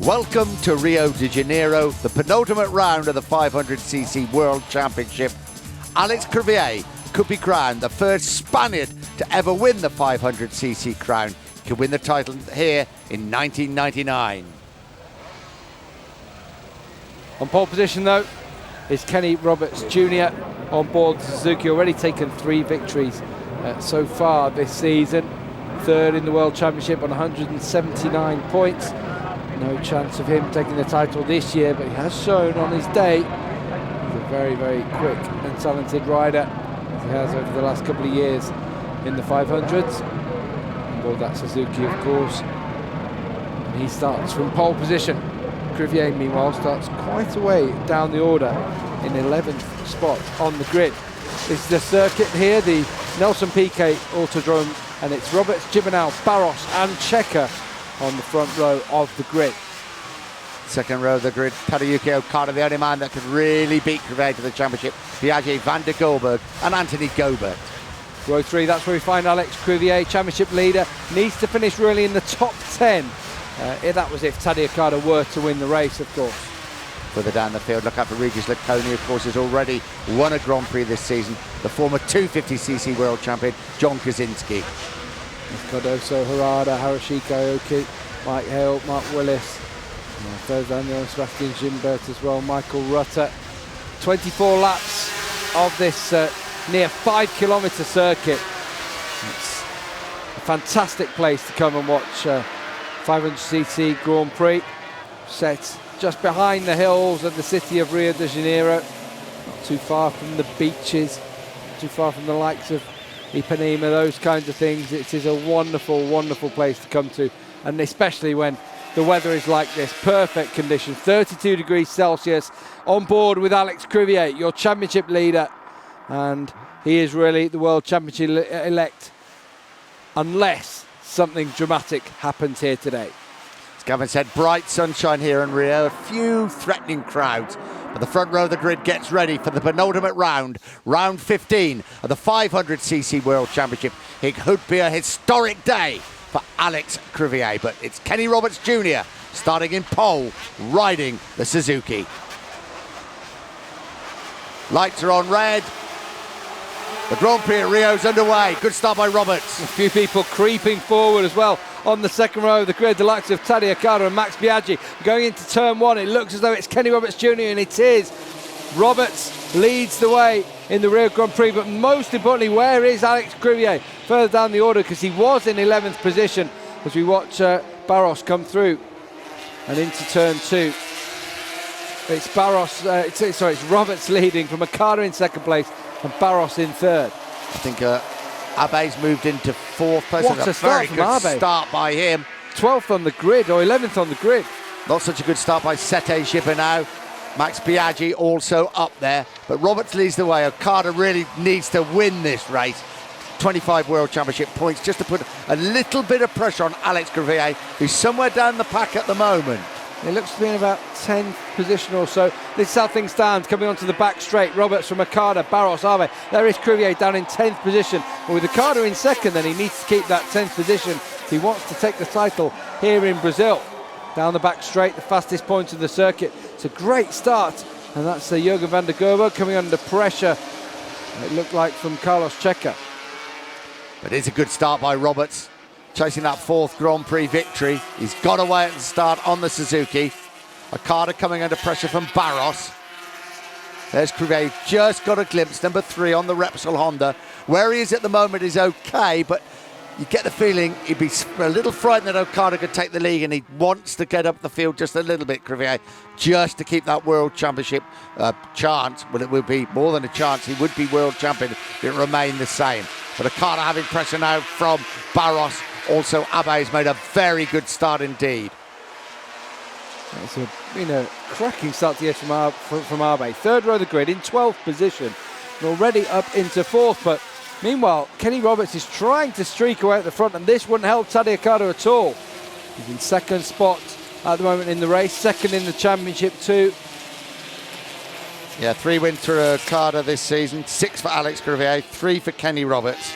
Welcome to Rio de Janeiro, the penultimate round of the 500cc World Championship. Alex Crivillé could be crowned the first Spaniard to ever win the 500cc crown. He could win the title here in 1999. On pole position though is Kenny Roberts Jr. on board Suzuki, already taken 3 victories so far this season. Third in the World Championship on 179 points. No chance of him taking the title this year, but he has shown on his day he's a very, very quick and talented rider, as he has over the last couple of years in the 500s. On board that Suzuki, of course. And he starts from pole position. Crivillé, meanwhile, starts quite a way down the order in 11th spot on the grid. This is the circuit here, the Nelson Piquet Autodrome, and it's Roberts, Gibernau, Barros and Checker on the front row of the grid. Second row of the grid, Tadayuki Okada, the only man that could really beat Crivillé to the championship. Piaget, Van der Goldberg and Anthony Gobert. Row 3, that's where we find Alex Crivillé, championship leader, needs to finish really in the top 10. That was if Tadej Okada were to win the race, of course. Further down the field, look out for Regis Lacconi, of course, has already won a Grand Prix this season. The former 250cc world champion, John Kaczynski. Cardoso, Harada, Harashika Aoki, Mike Hale, Mark Willis, Ferdinand Daniel, Sebastian Gimbert as well, Michael Rutter. 24 laps of this near 5 kilometre circuit. It's a fantastic place to come and watch 500cc Grand Prix, set just behind the hills of the city of Rio de Janeiro, not too far from the beaches, not too far from the likes of Ipanema, those kinds of things. It is a wonderful, wonderful place to come to, and especially when the weather is like this. Perfect conditions, 32 degrees Celsius, on board with Alex Crivillé, your championship leader, and he is really the world championship elect, unless something dramatic happens here today. As Gavin said, bright sunshine here in Rio, a few threatening crowds. But the front row of the grid gets ready for the penultimate round, round 15 of the 500cc World Championship. It could be a historic day for Alex Crivillé, but it's Kenny Roberts Jr. starting in pole, riding the Suzuki. Lights are on red. The Grand Prix at Rio is underway. Good start by Roberts. A few people creeping forward as well on the second row of the grid. The likes of Tadej Okada and Max Biaggi going into turn 1. It looks as though it's Kenny Roberts Jr. and it is. Roberts leads the way in the Rio Grand Prix, but most importantly, where is Alex Crivillé? Further down the order, because he was in 11th position as we watch Barros come through and into turn 2. It's Barros, it's Roberts leading from Okada in second place and Barros in third. I think Abe's moved into 4th place. What a start from Abe. Start by him. 12th on the grid, or 11th on the grid. Not such a good start by Sete Gibernau. Max Biaggi also up there, but Roberts leads the way. Okada really needs to win this race. 25 World Championship points just to put a little bit of pressure on Alex Crivillé, who's somewhere down the pack at the moment. It looks to be in about 10th position or so. This is how things stand. Coming onto the back straight, Roberts from Okada, Barros, Abe. There is Crivillé down in 10th position. But with Okada in second, then he needs to keep that 10th position if he wants to take the title here in Brazil. Down the back straight, the fastest point of the circuit. It's a great start. And that's Jürgen van der Goldberg coming under pressure, it looked like, from Carlos Checker. But it's a good start by Roberts, chasing that 4th Grand Prix victory. He's got away at the start on the Suzuki. Okada coming under pressure from Barros. There's Crivillé, just got a glimpse, number 3 on the Repsol Honda. Where he is at the moment is okay, but you get the feeling he'd be a little frightened that Okada could take the lead, and he wants to get up the field just a little bit, Crivillé, just to keep that World Championship chance. Well, it would be more than a chance. He would be world champion if it remained the same. But Okada having pressure now from Barros. Also, Abe's made a very good start indeed. It's a cracking start to the from Abe. Third row of the grid in 12th position, and already up into 4th. But meanwhile, Kenny Roberts is trying to streak away at the front, and this wouldn't help Tadej Okada at all. He's in second spot at the moment in the race, second in the championship too. Yeah, 3 wins for Okada this season, 6 for Alex Crivillé, 3 for Kenny Roberts.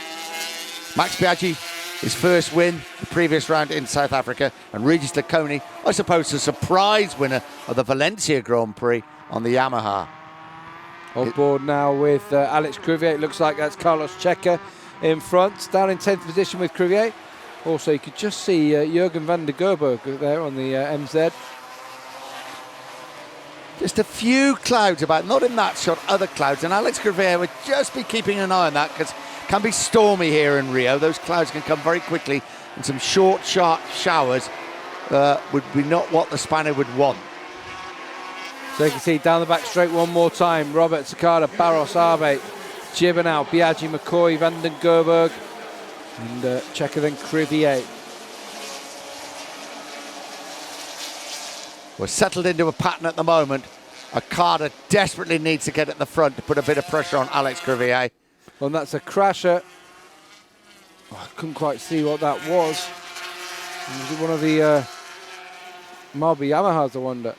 Max Biaggi his first win the previous round in South Africa, and Regis Laconi, I suppose, the surprise winner of the Valencia Grand Prix on the Yamaha. On board now with Alex Crivillé. It looks like that's Carlos Checa in front, down in 10th position with Crivillé. Also, you could just see Jürgen van der Gerberg there on the MZ. Just a few clouds about, not in that shot, other clouds, and Alex Crivillé would just be keeping an eye on that, because it can be stormy here in Rio. Those clouds can come very quickly, and some short, sharp showers would be not what the Spaniard would want. So you can see down the back straight one more time. Robert, Sakada, Barros, Arbe, Gibernau, Biaggi, McCoy, Van den Gerberg, and Checa then Crivillé. We're settled into a pattern at the moment. Okada desperately needs to get at the front to put a bit of pressure on Alex Crivillé. Well, that's a crasher. Oh, I couldn't quite see what that was. Was it one of the Marby Yamahas, I wonder?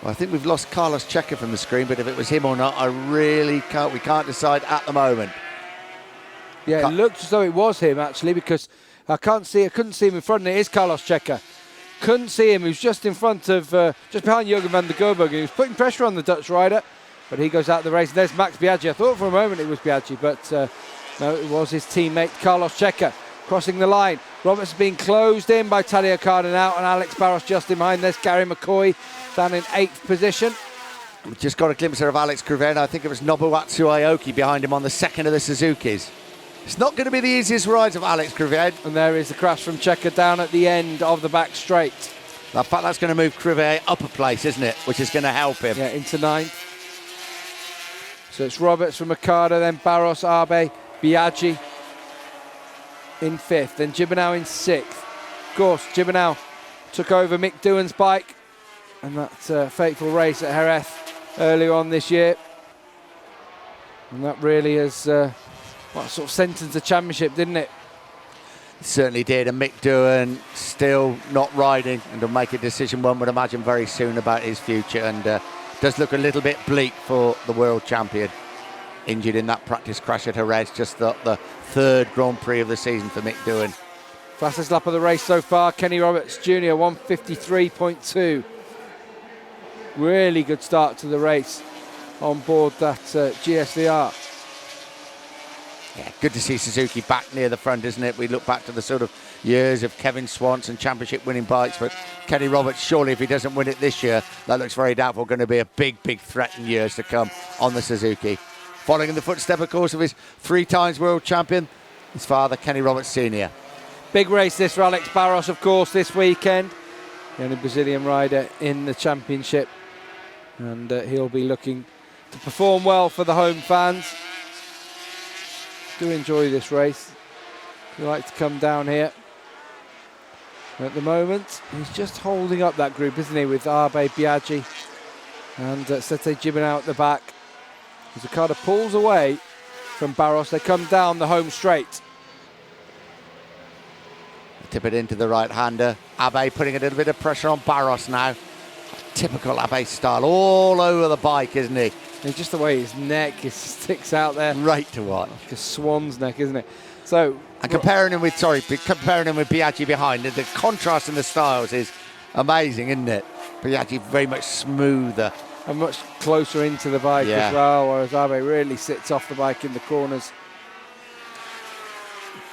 Well, I think we've lost Carlos Checa from the screen, but if it was him or not, I really can't. We can't decide at the moment. Yeah, it looked as though it was him, actually, because I couldn't see him in front, and it is Carlos Checa. Couldn't see him. He was just in front of, just behind Jürgen van der Gerberg. He was putting pressure on the Dutch rider, but he goes out the race. There's Max Biaggi. I thought for a moment it was Biaggi, but no, it was his teammate Carlos Checa crossing the line. Roberts being closed in by Tadej Cardinal, and Alex Barros just in behind. There's Gary McCoy down in 8th position. We just got a glimpse of Alex Crivillé. I think it was Nobuatsu Aoki behind him on the second of the Suzukis. It's not going to be the easiest rides of Alex Crivillé. And there is the crash from Checa down at the end of the back straight. In fact, that's going to move Crivillé up a place, isn't it? Which is going to help him. Yeah, into 9th. So it's Roberts from Okada, then Barros, Arbe, Biaggi in 5th, then Gibernau in 6th. Of course, Gibernau took over Mick Doohan's bike, and that fateful race at Jerez earlier on this year. And that really has sort of sentenced the championship, didn't it? It certainly did, and Mick Doohan still not riding, and will make a decision, one would imagine, very soon about his future, and does look a little bit bleak for the world champion. Injured in that practice crash at Jerez, just the 3rd Grand Prix of the season for Mick Doohan. Fastest lap of the race so far, Kenny Roberts Jr., 1:53.2. Really good start to the race on board that GSVR. Yeah, good to see Suzuki back near the front, isn't it? We look back to the sort of years of Kevin Swanson championship winning bikes, but Kenny Roberts, surely if he doesn't win it this year, that looks very doubtful. Going to be a big threat in years to come on the Suzuki. Following in the footstep, of course, of his 3 times world champion, his father, Kenny Roberts Sr. Big race this for Alex Barros, of course, this weekend. The only Brazilian rider in the championship. And he'll be looking to perform well for the home fans. Do enjoy this race. If you like to come down here. At the moment, he's just holding up that group, isn't he, with Arbe, Biaggi and Sete Gibernau at the back. As Okada pulls away from Barros, they come down the home straight. Tip it into the right-hander. Abe putting a little bit of pressure on Barros now. Typical Abe style, all over the bike, isn't he? And just the way his neck sticks out there. Right to watch. Like a swan's neck, isn't it? So, and comparing him with Biaggi behind, the contrast in the styles is amazing, isn't it? Biaggi very much smoother. And much closer into the bike as well, whereas Abe really sits off the bike in the corners.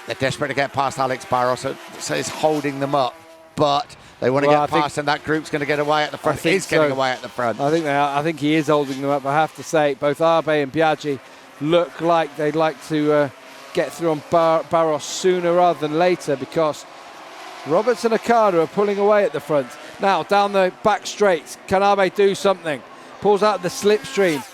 They're desperate to get past Alex Barros, so he's holding them up. But they want to get past, and that group's going to get away at the front. He's getting away at the front. I think they are. I think he is holding them up. I have to say, both Abe and Biaggi look like they'd like to get through on Barros sooner rather than later, because Roberts and Okada are pulling away at the front. Now, down the back straight, can Abe do something? Pulls out the slipstream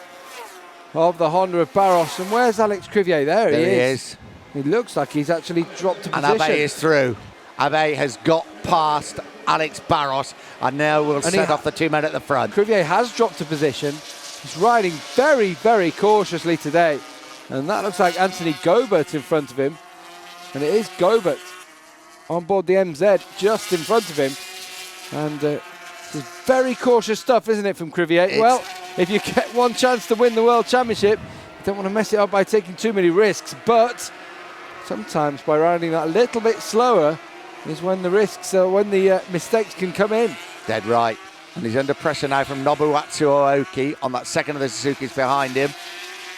of the Honda of Barros. And where's Alex Crivillé? There he is. It looks like he's actually dropped a position. And Abe is through. Abe has got past Alex Barros, and now we'll set off the 2 men at the front. Crivillé has dropped a position. He's riding very cautiously today. And that looks like Anthony Gobert in front of him. And it is Gobert on board the MZ just in front of him. And it's very cautious stuff, isn't it, from Crivillé? Well, if you get one chance to win the World Championship, you don't want to mess it up by taking too many risks. But it's sometimes by riding that a little bit slower is when the risks, when the mistakes can come in. Dead right. And he's under pressure now from Nobuatsu Aoki on that second of the Suzuki's behind him.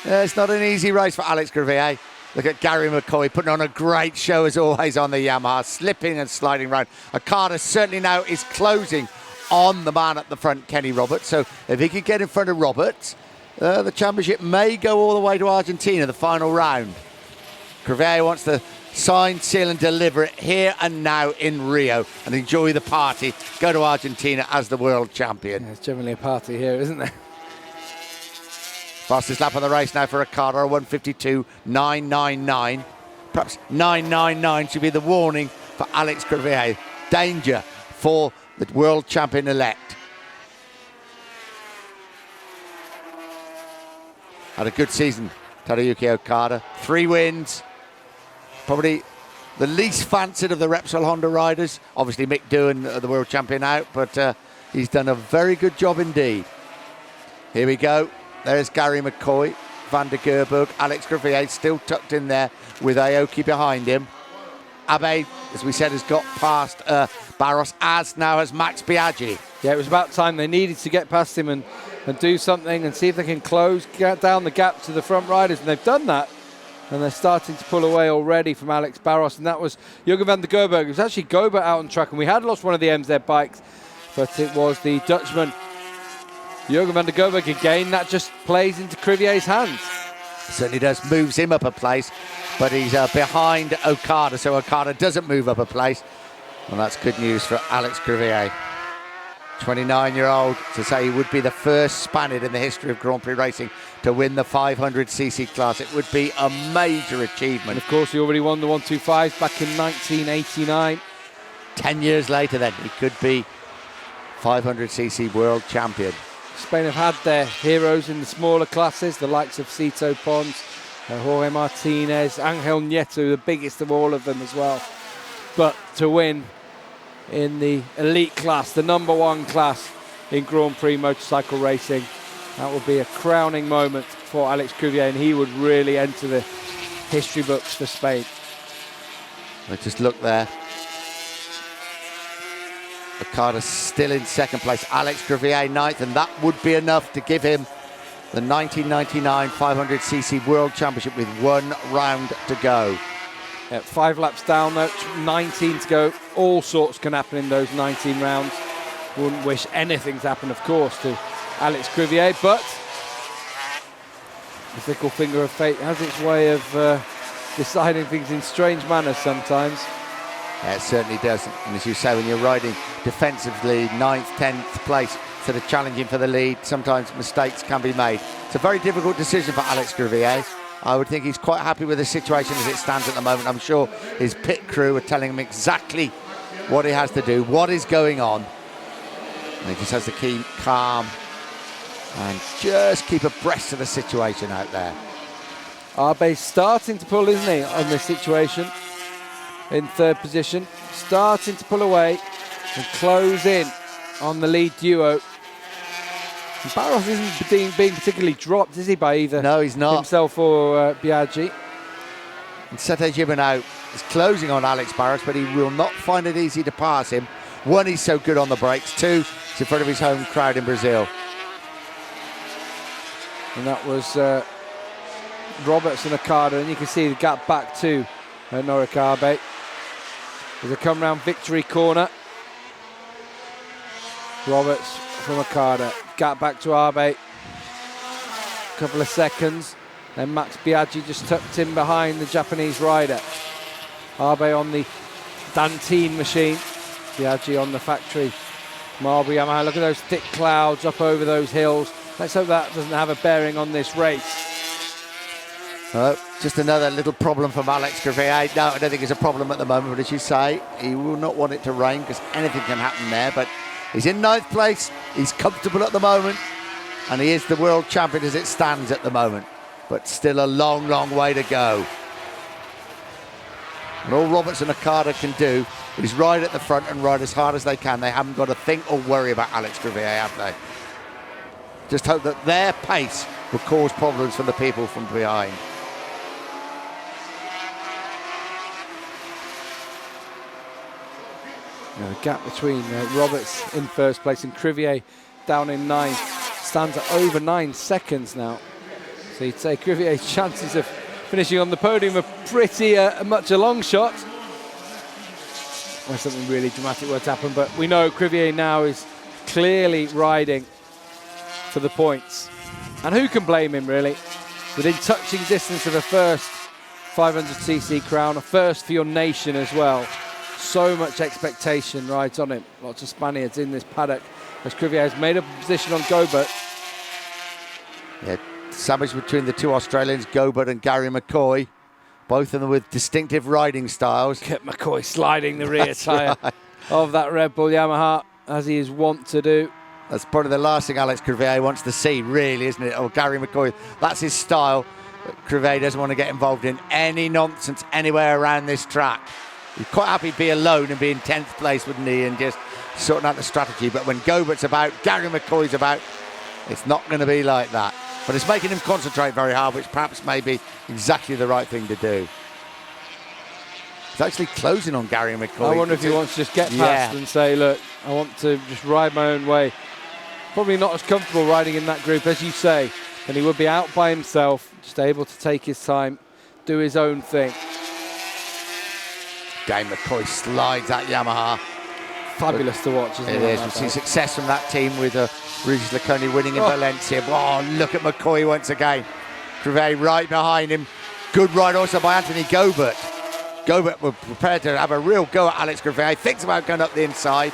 It's not an easy race for Alex Crivillé. Look at Gary McCoy putting on a great show as always on the Yamaha, slipping and sliding round. Okada certainly now is closing on the man at the front, Kenny Roberts. So if he could get in front of Roberts, the championship may go all the way to Argentina, the final round. Crivillé wants to sign, seal and deliver it here and now in Rio and enjoy the party, go to Argentina as the world champion. Yeah, there's generally a party here, isn't there? Fastest lap of the race now for Okada, 1:52.999. Perhaps 999 should be the warning for Alex Crivillé. Danger for the world champion-elect. Had a good season, Tadayuki Okada. 3 wins. Probably the least fancied of the Repsol Honda riders. Obviously Mick Doohan, the world champion, out, but he's done a very good job indeed. Here we go. There's Gary McCoy, Van der Gerburg, Alex Crivillé still tucked in there with Aoki behind him. Abe, as we said, has got past Barros, as now has Max Biaggi. Yeah, it was about time. They needed to get past him and do something and see if they can get down the gap to the front riders, and they've done that. And they're starting to pull away already from Alex Barros, and that was Jürgen van der Gerburg. It was actually Gobert out on track, and we had lost one of the MZ bikes, but it was the Dutchman, Jürgen van der Gerburg again. That just plays into Crivillé's hands. Certainly does, moves him up a place, but he's behind Okada, so Okada doesn't move up a place. And that's good news for Alex Crivillé. 29-year-old to say he would be the first Spaniard in the history of Grand Prix racing to win the 500cc class. It would be a major achievement. And of course, he already won the 125 back in 1989. 10 years later then, he could be 500cc world champion. Spain have had their heroes in the smaller classes, the likes of Cito Pons, Jorge Martinez, Angel Nieto, the biggest of all of them as well. But to win in the elite class, the #1 class in Grand Prix motorcycle racing, that would be a crowning moment for Alex Crivillé, and he would really enter the history books for Spain. Let's just look there. Okada still in second place, Alex Crivillé ninth, and that would be enough to give him the 1999 500cc World Championship with 1 round to go. 5 laps down, though, 19 to go. All sorts can happen in those 19 rounds. Wouldn't wish anything to happen, of course, to Alex Crivillé, but the fickle finger of fate has its way of deciding things in strange manners sometimes. Yeah, it certainly does. And as you say, when you're riding defensively, 9th, 10th place, instead of challenging for the lead, sometimes mistakes can be made. It's a very difficult decision for Alex Crivillé. I would think he's quite happy with the situation as it stands at the moment. I'm sure his pit crew are telling him exactly what he has to do, what is going on. And he just has to keep calm and just keep abreast of the situation out there. Abe's starting to pull, isn't he, on this situation? In 3rd position, starting to pull away and close in on the lead duo. And Barros isn't being particularly dropped, is he, by either himself or Biaggi? And Sete Gibernau is closing on Alex Barros, but he will not find it easy to pass him. 1, he's so good on the brakes. 2, he's in front of his home crowd in Brazil. And that was Roberts and Okada, and you can see the gap back to Norikabe. As they come round victory corner, Roberts from Okada, gap back to Abe, couple of seconds, then Max Biaggi just tucked in behind the Japanese rider. Abe on the Dantine machine, Biaggi on the factory Marlboro Yamaha. Look at those thick clouds up over those hills. Let's hope that doesn't have a bearing on this race. Just another little problem from Alex Crivillé. No, I don't think it's a problem at the moment, but as you say, he will not want it to rain because anything can happen there. But he's in 9th place, he's comfortable at the moment, and he is the world champion as it stands at the moment. But still a long, long way to go. And all Roberts and Okada can do is ride at the front and ride as hard as they can. They haven't got to think or worry about Alex Crivillé, have they? Just hope that their pace will cause problems for the people from behind. The gap between Roberts in first place and Crivillé down in 9th stands at over 9 seconds now. So you'd say Crivillier's chances of finishing on the podium are pretty much a long shot. Well, something really dramatic were to happen, but we know Crivillé now is clearly riding for the points. And who can blame him, really? Within touching distance of a first 500cc crown, a first for your nation as well. So much expectation rides on him. Lots of Spaniards in this paddock as Crivillé has made up a position on Gobert. Yeah, sandwiched between the two Australians, Gobert and Gary McCoy. Both of them with distinctive riding styles. Kept McCoy sliding the rear tyre of that Red Bull Yamaha, as he is wont to do. That's probably the last thing Alex Crivillé wants to see, really, isn't it? Or Gary McCoy, that's his style. But Crivillé doesn't want to get involved in any nonsense anywhere around this track. He'd quite happy to be alone and be in 10th place, wouldn't he, and just sorting out the strategy. But when Gobert's about, Gary McCoy's about, it's not going to be like that. But it's making him concentrate very hard, which perhaps may be exactly the right thing to do. He's actually closing on Gary McCoy. I wonder if he wants to just get past and say, look, I want to just ride my own way. Probably not as comfortable riding in that group, as you say, and he would be out by himself, just able to take his time, do his own thing. Gary McCoy slides that Yamaha. Fabulous to watch, isn't it? It is. We've seen success from that team with Regis Laconi winning in Valencia. Oh, look at McCoy once again. Crivillé right behind him. Good ride also by Anthony Gobert. Gobert was prepared to have a real go at Alex Crivillé. Thinks about going up the inside.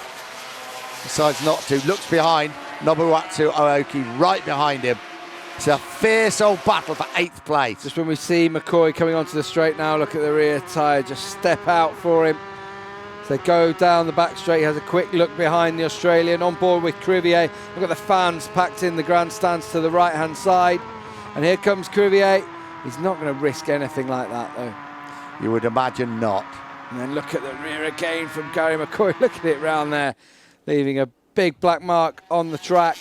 Decides not to. Looks behind. Nobuatsu Aoki right behind him. It's a fierce old battle for 8th place. Just when we see McCoy coming onto the straight now, look at the rear tyre, just step out for him. So they go down the back straight. He has a quick look behind the Australian, on board with Crivillé. Look at the fans packed in the grandstands to the right-hand side. And here comes Crivillé. He's not going to risk anything like that, though. You would imagine not. And then look at the rear again from Gary McCoy. Look at it round there, leaving a big black mark on the track.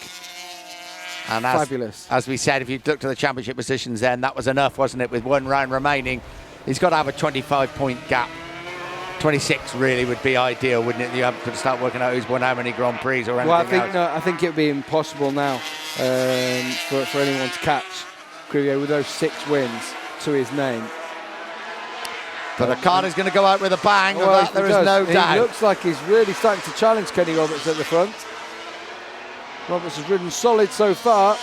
And fabulous. As we said, if you look to the championship positions then, that was enough, wasn't it, with 1 round remaining. He's got to have a 25-point gap. 26 really would be ideal, wouldn't it? You could start working out who's won how many Grand Prix or anything else. No, I think it would be impossible now for anyone to catch Crivillé with those 6 wins to his name. But Okada's going to go out with a bang, of that there is no doubt. It looks like he's really starting to challenge Kenny Roberts at the front. Roberts has ridden solid so far,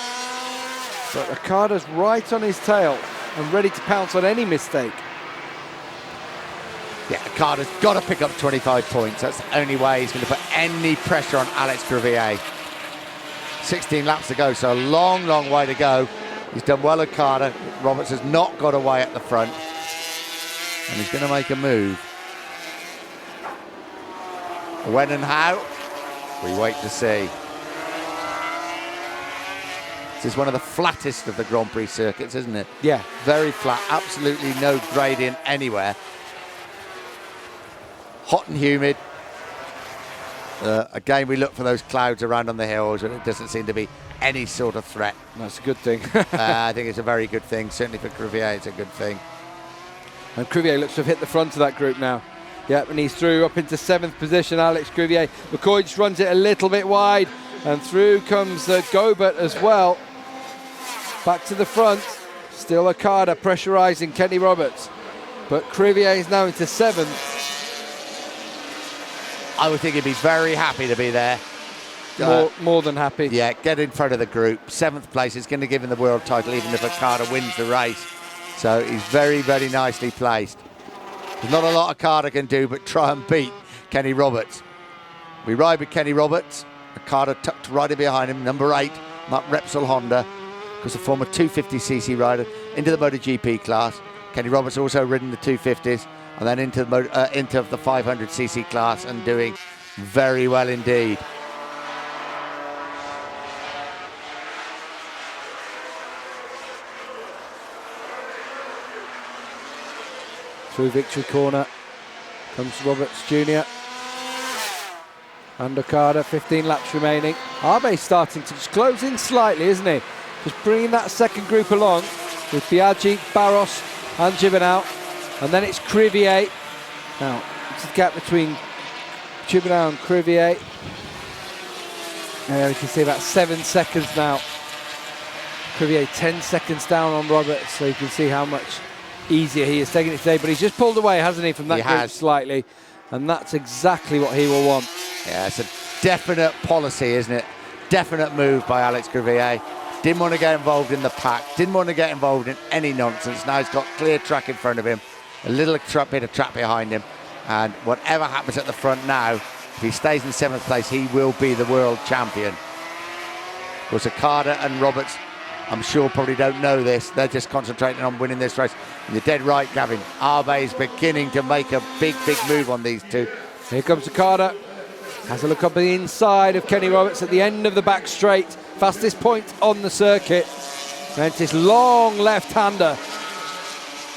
but Okada's right on his tail and ready to pounce on any mistake. Yeah, Okada's got to pick up 25 points. That's the only way he's going to put any pressure on Alex Crivillé. 16 laps to go, so a long, long way to go. He's done well, Okada. Roberts has not got away at the front. And he's going to make a move. When and how? We wait to see. This is one of the flattest of the Grand Prix circuits, isn't it? Yeah. Very flat, absolutely no gradient anywhere. Hot and humid. Again, we look for those clouds around on the hills, and it doesn't seem to be any sort of threat. That's a good thing. I think it's a very good thing. Certainly for Crivillé, it's a good thing. And Crivillé looks to have hit the front of that group now. Yep, and he's through up into 7th position, Alex Crivillé. McCoy just runs it a little bit wide, and through comes Gobert as well. Back to the front. Still Okada pressurising Kenny Roberts. But Crivillé is now into 7th. I would think he'd be very happy to be there. More than happy. Yeah, get in front of the group. 7th place is going to give him the world title, even if Okada wins the race. So he's very, very nicely placed. There's not a lot Okada can do but try and beat Kenny Roberts. We ride with Kenny Roberts. Okada tucked right in behind him, number 8, Mark Repsol Honda, because the former 250cc rider into the MotoGP class. Kenny Roberts also ridden the 250s and then into the 500cc class and doing very well indeed. Through victory corner comes Roberts Jr. And Okada, 15 laps remaining. Abe's starting to just close in slightly, isn't he? Just bringing that second group along with Biaggi, Barros and Gibernau. And then it's Crivillé. Now, it's the gap between Chibnall and Crivillé. And you can see about 7 seconds now. Crivillé 10 seconds down on Roberts, so you can see how much easier he is taking it today. But he's just pulled away, hasn't he, from that group slightly. And that's exactly what he will want. Yeah, it's a definite policy, isn't it? Definite move by Alex Crivillé. Didn't want to get involved in the pack. Didn't want to get involved in any nonsense. Now he's got clear track in front of him. A little bit of track behind him. And whatever happens at the front now, if he stays in 7th place, he will be the world champion. Of course, Okada and Roberts, I'm sure, probably don't know this. They're just concentrating on winning this race. And you're dead right, Gavin. Arbe is beginning to make a big, big move on these two. Here comes Okada. Has a look up the inside of Kenny Roberts at the end of the back straight. Fastest point on the circuit. And this long left-hander.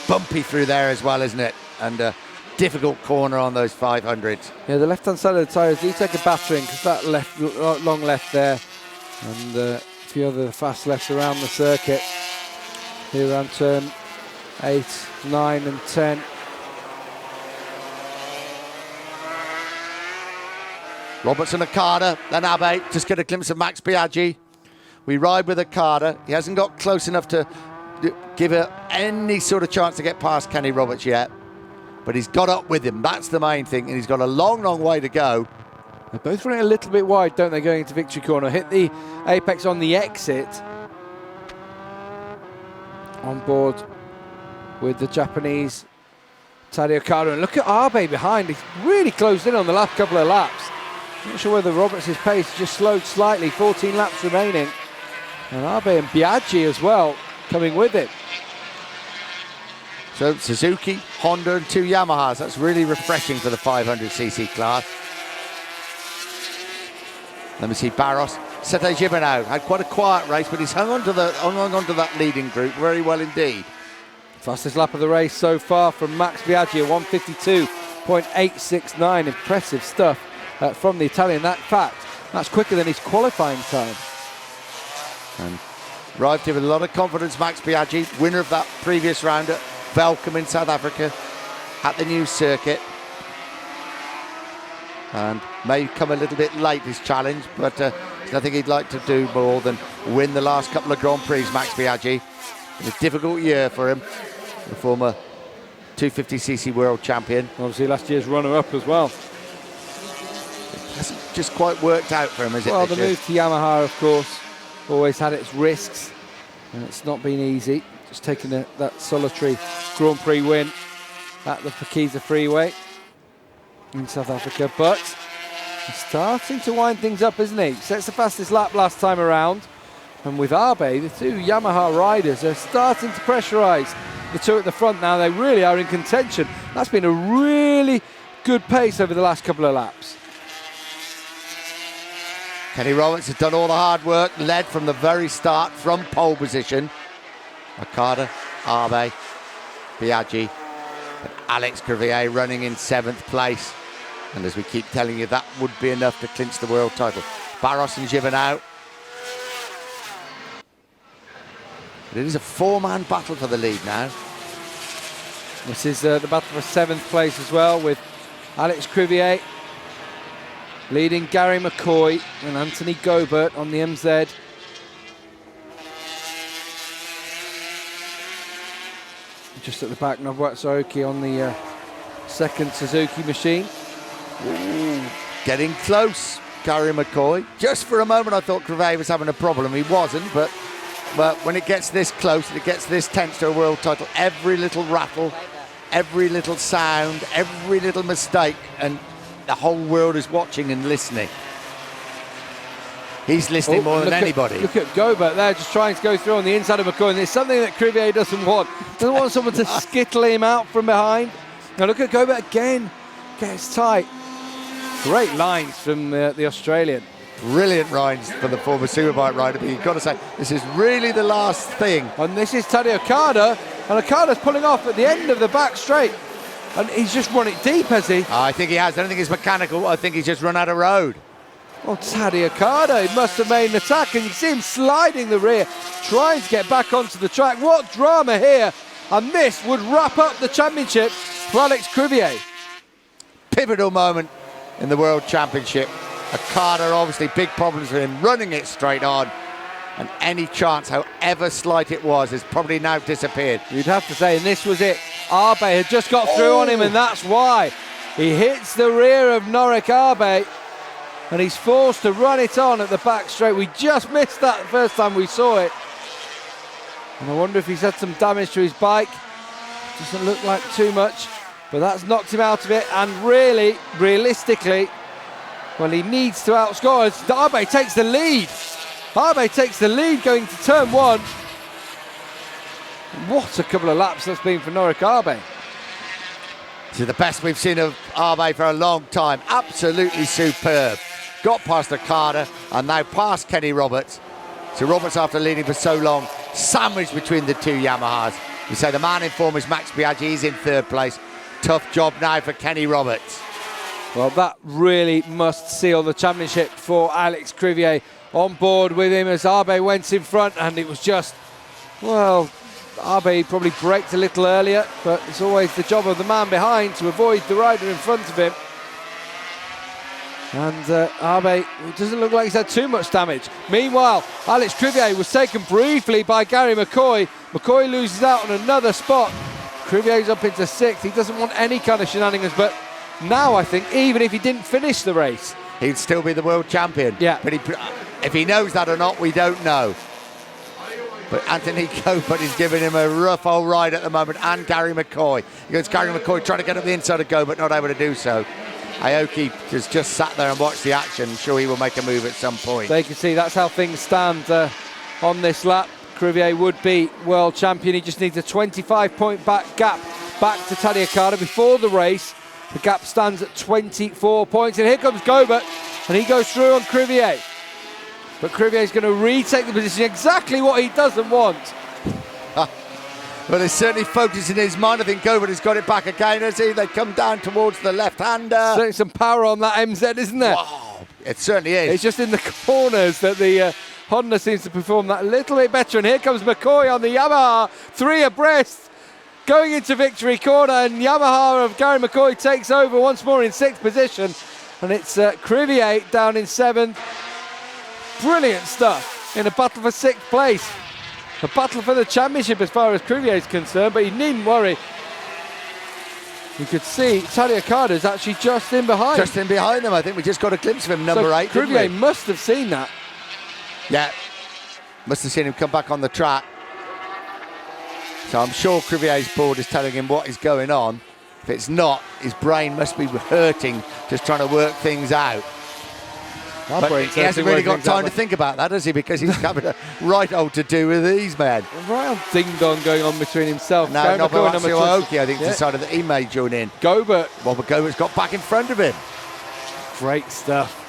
Bumpy through there as well, isn't it? And a difficult corner on those 500s. Yeah, the left-hand side of the tyres do take a battering because that long left there. And a few other fast lefts around the circuit. Here around turn 8, 9 and 10. Roberts and Okada, then Abe. Just get a glimpse of Max Biaggi. We ride with Okada. He hasn't got close enough to give her any sort of chance to get past Kenny Roberts yet. But he's got up with him. That's the main thing. And he's got a long, long way to go. They're both running a little bit wide, don't they, going into victory corner. Hit the apex on the exit. On board with the Japanese Tadej Okada. And look at Abe behind. He's really closed in on the last couple of laps. Not sure whether Roberts' pace just slowed slightly. 14 laps remaining. And Abe and Biaggi as well coming with it. So Suzuki, Honda and 2 Yamahas. That's really refreshing for the 500cc class. Let me see Barros. Sete Gibernau had quite a quiet race, but he's hung on to that leading group very well indeed. Fastest lap of the race so far from Max Biaggi, 152.869. Impressive stuff from the Italian. That fact, that's quicker than his qualifying time. And arrived here with a lot of confidence, Max Biaggi, winner of that previous round at Velcom in South Africa at the new circuit. And may come a little bit late, his challenge, but there's nothing he'd like to do more than win the last couple of Grand Prix, Max Biaggi. It's a difficult year for him, the former 250cc world champion. Obviously last year's runner-up as well. It hasn't just quite worked out for him, has it? Well, the move to Yamaha, of course, always had its risks, and it's not been easy. Just taking that solitary Grand Prix win at the Pakiza Freeway in South Africa, but he's starting to wind things up, isn't he? Sets the fastest lap last time around, and with Abe, the 2 Yamaha riders are starting to pressurise the 2 at the front now. They really are in contention. That's been a really good pace over the last couple of laps. Kenny Roberts has done all the hard work, led from the very start from pole position. Okada, Abe, Biaggi, and Alex Crivillé running in 7th place. And as we keep telling you, that would be enough to clinch the world title. Barros and Gibernau. But it is a 4-man battle for the lead now. This is the battle for 7th place as well, with Alex Crivillé leading Gary McCoy and Anthony Gobert on the MZ. Just at the back, Nobuatsuki on the 2nd Suzuki machine. Ooh, getting close, Gary McCoy. Just for a moment I thought Crivillé was having a problem. He wasn't, but when it gets this close and it gets this tense to a world title, every little rattle, every little sound, every little mistake, and the whole world is watching and listening. He's listening more than anybody. Look at Gobert there, just trying to go through on the inside of McCoy. And it's something that Crivillé doesn't want. Doesn't want someone to skittle him out from behind. Now look at Gobert again. Gets tight. Great lines from the Australian. Brilliant lines for the former Superbike rider. But you've got to say, this is really the last thing. And this is Tadej Okada. And Okada's pulling off at the end of the back straight. And he's just run it deep, has he? I think he has. I don't think it's mechanical. I think he's just run out of road. Well, Tadej Okada, he must have made an attack, and you see him sliding the rear, trying to get back onto the track. What drama here, and this would wrap up the championship for Alex Crivillé. Pivotal moment in the World Championship. Okada, obviously, big problems with him running it straight on. And any chance, however slight it was, has probably now disappeared. You'd have to say, and this was it. Abe had just got through on him, and that's why. He hits the rear of Norik Abe, and he's forced to run it on at the back straight. We just missed that the first time we saw it. And I wonder if he's had some damage to his bike. Doesn't look like too much, but that's knocked him out of it. And really, realistically, well, he needs to outscore. Abe takes the lead. Abe takes the lead going to turn one. What a couple of laps that's been for Norik Abe. This is the best we've seen of Abe for a long time. Absolutely superb. Got past Okada and now past Kenny Roberts. So Roberts, after leading for so long, sandwiched between the two Yamahas. We say the man in form is Max Biaggi. He's in third place. Tough job now for Kenny Roberts. Well, that really must seal the championship for Alex Crivillé. On board with him as Abe went in front, and it was just, well, Abe probably braked a little earlier, but it's always the job of the man behind to avoid the rider in front of him. And Abe, it doesn't look like he's had too much damage. Meanwhile, Alex Crivillé was taken briefly by Gary McCoy. McCoy loses out on another spot. Crivillé up into sixth. He doesn't want any kind of shenanigans, but now I think even if he didn't finish the race, he'd still be the world champion. Yeah. But if he knows that or not, we don't know. But Anthony Gobert is giving him a rough old ride at the moment, and Gary McCoy. Gary McCoy trying to get up the inside of Gobert, not able to do so. Aoki has just sat there and watched the action. I'm sure he will make a move at some point. They can see that's how things stand on this lap. Crivillé would be world champion. He just needs a 25-point gap back to Tadej Okada before the race. The gap stands at 24 points. And here comes Gobert, and he goes through on Crivillé. But Crivillé going to retake the position, exactly what he doesn't want. Well, it's certainly focused in his mind. I think Gobert has got it back again. As they come down towards the left-hander. Certainly some power on that MZ, isn't there? Wow, it certainly is. It's just in the corners that the Honda seems to perform that a little bit better. And here comes McCoy on the Yamaha, three abreast, going into victory corner. And Yamaha of Gary McCoy takes over once more in sixth position. And it's Crivillé down in seventh. Brilliant stuff in a battle for sixth place. A battle for the championship as far as Crivillé is concerned, but you needn't worry. You could see Tadej Okada is actually just in behind. Just in behind them. I think we just got a glimpse of him, number 8. Crivillé must have seen that. Yeah, must have seen him come back on the track. So I'm sure Crivillé board is telling him what is going on. If it's not, his brain must be hurting just trying to work things out. But he hasn't really got time to think about that, has he? Because he's having a right old to do with these men. Right old ding-dong going on between himself. No, Nobuatsu Aoki, I think, decided that he may join in. Gobert. Well, but Gobert's got back in front of him. Great stuff.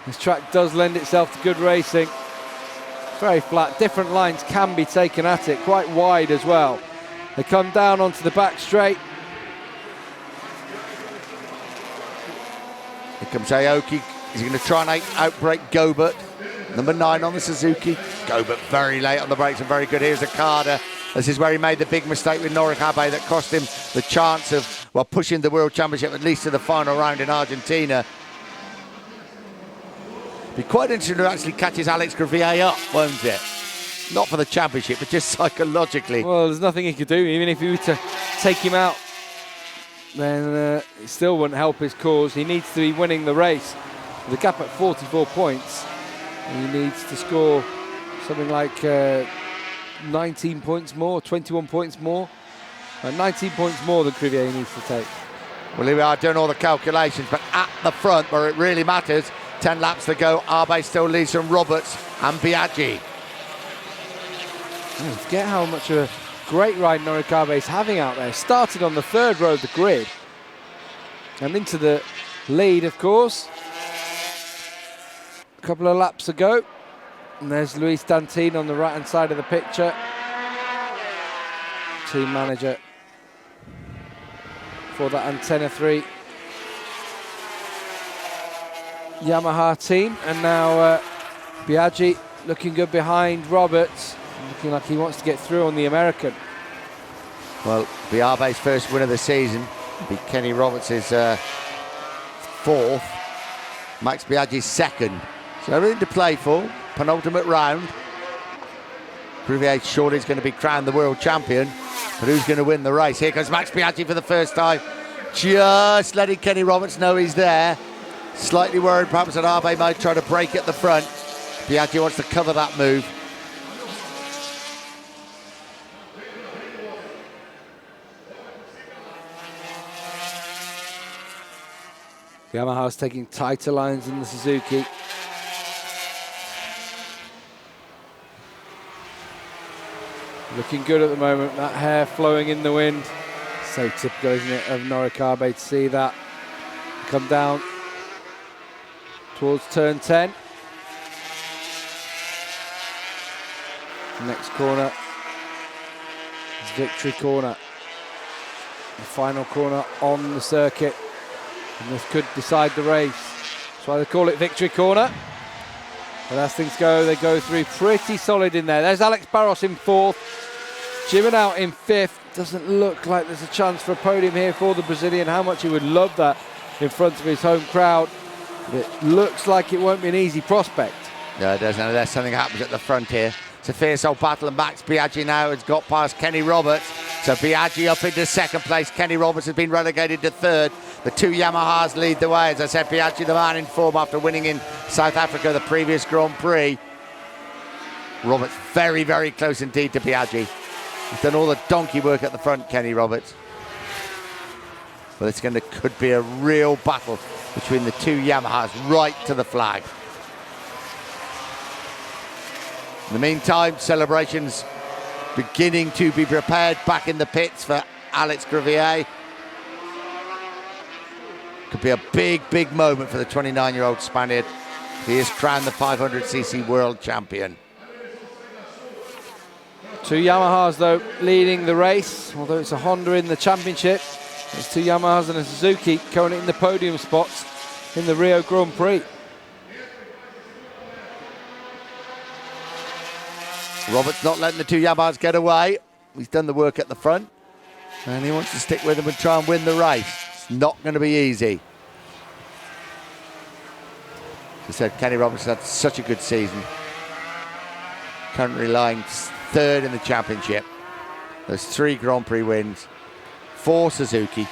This track does lend itself to good racing. Very flat. Different lines can be taken at it. Quite wide as well. They come down onto the back straight. Here comes Aoki. He's going to try and outbrake Gobert. Number 9 on the Suzuki. Gobert very late on the brakes and very good. Here's Okada. This is where he made the big mistake with Norik Abe that cost him the chance of, well, pushing the World Championship at least to the final round in Argentina. Be quite interesting to actually catch his Alex Crivillé up, won't it? Not for the championship, but just psychologically. Well, there's nothing he could do. Even if he were to take him out, then it still wouldn't help his cause. He needs to be winning the race. The gap at 44 points. He needs to score something like 19 points more, 21 points more. 19 points more than Crivillé needs to take. Well, here we are doing all the calculations, but at the front where it really matters, 10 laps to go, Abe still leads from Roberts and Biaggi. Forget how much of a great ride Norik Abe is having out there. Started on the third row of the grid and into the lead, of course. A couple of laps ago. And there's Luis Dantin on the right-hand side of the picture. Team manager for the Antenna 3 Yamaha team. And now Biaggi looking good behind Roberts. Looking like he wants to get through on the American. Well, Abe's first win of the season. Be Kenny Roberts' fourth. Max Biaggi's second. So everything to play for. Penultimate round. Crivillé surely is going to be crowned the world champion. But who's going to win the race? Here comes Max Biaggi for the first time. Just letting Kenny Roberts know he's there. Slightly worried perhaps that Abe might try to break at the front. Biaggi wants to cover that move. Yamaha's taking tighter lines in the Suzuki. Looking good at the moment, that hair flowing in the wind. So typical, isn't it, of Norikabe to see that come down towards turn 10. Next corner is victory corner. The final corner on the circuit. And this could decide the race. That's why they call it victory corner. But as things go, they go through pretty solid in there. There's Alex Barros in fourth. Jimin out in fifth. Doesn't look like there's a chance for a podium here for the Brazilian. How much he would love that in front of his home crowd. But it looks like it won't be an easy prospect. No, it doesn't, unless something happens at the front here. It's a fierce old battle, and Max Biaggi now has got past Kenny Roberts. So Biaggi up into second place. Kenny Roberts has been relegated to third. The two Yamahas lead the way. As I said, Biaggi, the man in form after winning in South Africa the previous Grand Prix. Roberts very, very close indeed to Biaggi. He's done all the donkey work at the front, Kenny Roberts. But it's could be a real battle between the two Yamahas right to the flag. In the meantime, celebrations beginning to be prepared back in the pits for Alex Crivillé. Could be a big, big moment for the 29-year-old Spaniard. He is crowned the 500cc world champion. Two Yamahas, though, leading the race. Although it's a Honda in the championship, there's two Yamahas and a Suzuki currently in the podium spots in the Rio Grand Prix. Roberts not letting the two Yamahas get away. He's done the work at the front, and he wants to stick with them and try and win the race. It's not going to be easy. As I said, Kenny Roberts had such a good season. Currently lying third in the championship. There's 3 Grand Prix wins, 4 Suzuki.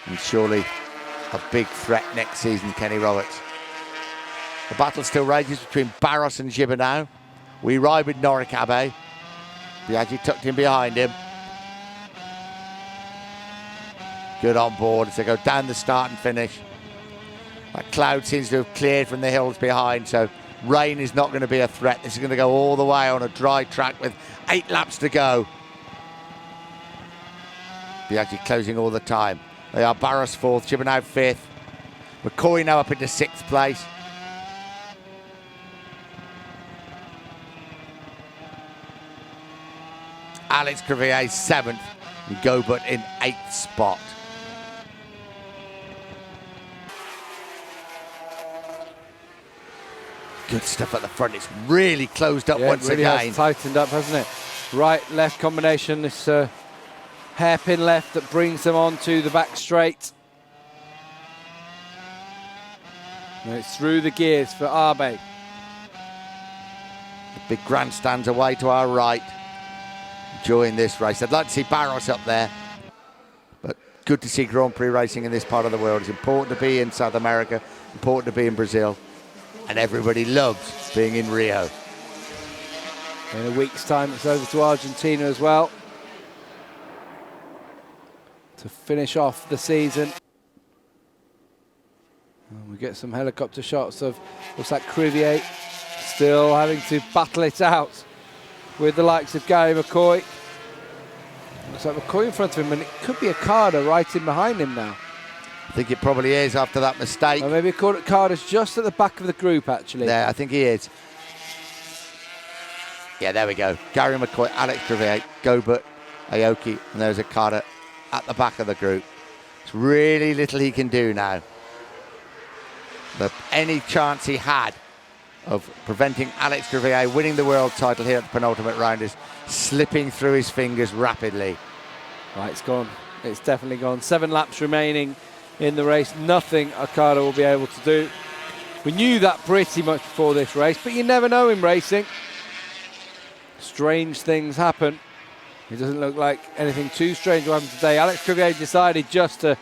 And surely a big threat next season, Kenny Roberts. The battle still rages between Barros and Gibernau. We ride with Norikabe. Biaggi tucked in behind him. Good on board as they go down the start and finish. That cloud seems to have cleared from the hills behind, so rain is not going to be a threat. This is going to go all the way on a dry track with 8 laps to go. Biaggi closing all the time. They are Barros 4th, Gibernau 5th. Mccoy now up into 6th place. Alex Crivillé 7th, and Gobert in 8th spot. Good stuff at the front. It's really closed up once really again. Has tightened up, hasn't it? Right-left combination, this hairpin left that brings them onto the back straight. And it's through the gears for Abe. The big grandstands away to our right. Enjoying this race. I'd like to see Barros up there, but good to see Grand Prix racing in this part of the world. It's important to be in South America, important to be in Brazil, and everybody loves being in Rio. In a week's time, it's over to Argentina as well to finish off the season. And we get some helicopter shots of, looks like Crivillé still having to battle it out with the likes of Gary McCoy. Looks like McCoy in front of him, and it could be Okada right in behind him now. I think it probably is after that mistake. Or maybe Okada's just at the back of the group, actually. There, I think he is. Yeah, there we go. Gary McCoy, Alex Crivillé, Gobert, Aoki, and there's Okada at the back of the group. It's really little he can do now. Any chance he had of preventing Alex Crivillé winning the world title here at the penultimate round is slipping through his fingers rapidly. Right, it's gone. It's definitely gone. 7 laps remaining in the race. Nothing Okada will be able to do. We knew that pretty much before this race, but you never know in racing. Strange things happen. It doesn't look like anything too strange will happen today. Alex Crivillé decided just to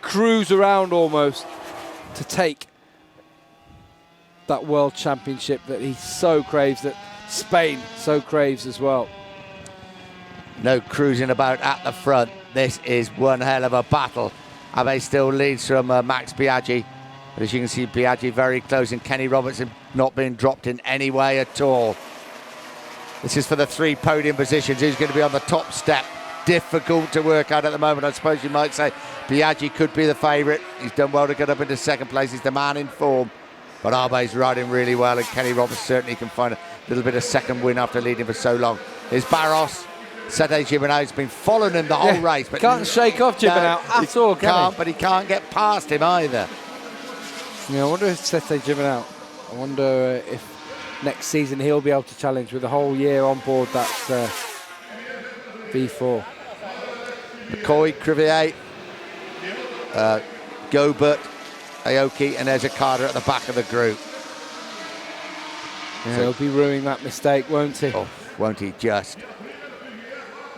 cruise around almost to take that World Championship that he so craves, that Spain so craves as well. No cruising about at the front. This is one hell of a battle. Abe still leads from Max Biaggi. But as you can see, Biaggi very close, and Kenny Robertson not being dropped in any way at all. This is for the 3 podium positions. Who's going to be on the top step? Difficult to work out at the moment. I suppose you might say Biaggi could be the favourite. He's done well to get up into second place. He's the man in form. But Abe's riding really well, and Kenny Robertson certainly can find a little bit of second win after leading for so long. Here's Barros. Sete Gibernau's been following him the whole race. But can't shake off Gibernau at all, can he? But he can't get past him either. Yeah, I wonder if Sete Gibernau, I wonder if next season he'll be able to challenge with the whole year on board that V4. McCoy, Crivillé, Gobert, Aoki, and there's Okada at the back of the group. Yeah, so he'll be ruining that mistake, won't he? Oh, won't he just?